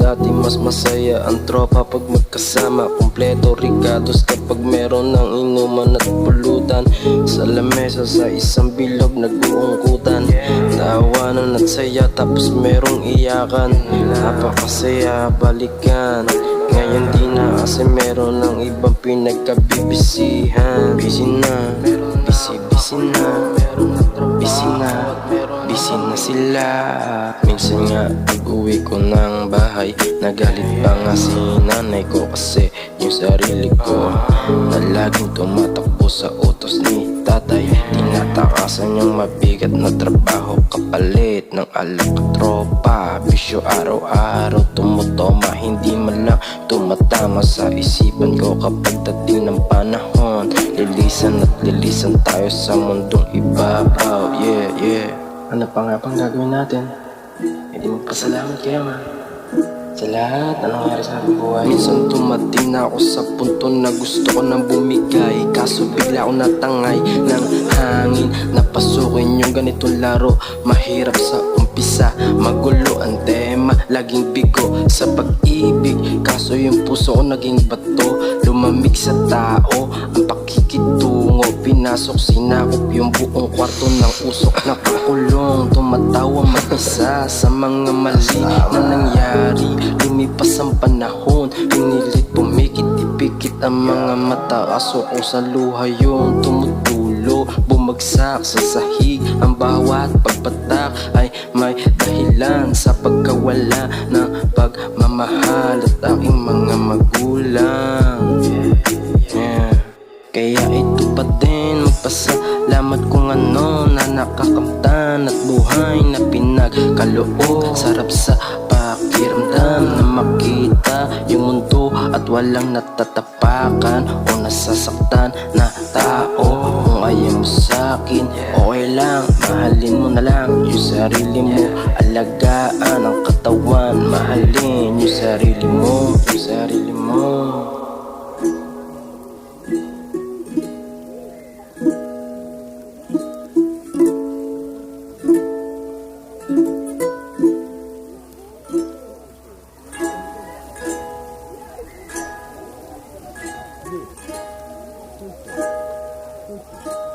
Dati mas masaya ang tropa pag magkasama, kumpleto rigados kapag meron ng inuman at pulutan. Sa lamesa sa isang bilog nag-uungkutan, tawanan at saya tapos merong iyakan. Napakasaya balikan, ngayon di na kasi meron ng ibang pinagkabibisihan. Busy na, busy na, busy na sila. Minsan nga pag-uwi ko ng bahay, nagalit pa nga si nanay ko kasi yung sarili ko na laging tumatakbo sa utos ni tatay. Tinatakasan yung mabigat na trabaho kapalit ng alak at tropa. Bisyo araw-araw tumutoma, hindi man lang tumatama sa isipan ko kapag dating ng panahon. Lilisan at lilisan tayo sa mundong ibabaw. Yeah. Ano pa nga pang gagawin natin? Hindi magpasalamat kaya ma sa lahat na nangyari sa ating buhay. Minsan tumating na ako sa punto na gusto ko nang bumigay, kaso bigla ako natangay ng hangin. Napasukin yung ganitong laro, mahirap sa umpisa, magulo ang tema, laging bigo sa pag-ibig. Kaso yung puso ko naging bato, lumamig sa tao ang pakikitungo. Pinasok, sinakop yung buong kwarto ng usok. Nakakulong, tumatawa mag-isa sa mga mali na nangyari. Lumipas ang panahon, pinilit pumikit, ipikit ang mga mata. Kaso kung sa luha yung tumutulo, bumagsak sa sahig. Ang bawat pagpatak ay may dahilan sa pagkawala ng pagmamahal at aking mga magulang. Kaya ito pa din, magpasalamat kung ano na nakakamtan at buhay na pinagkaloob. Sarap sa pakiramdam na makita yung mundo at walang natatapakan o nasasaktan na tao. Kung ayaw mo sa'kin, okay lang, mahalin mo na lang yung sarili mo. Alagaan ang katawan, mahalin yung sarili mo, yung sarili mo. Thank you.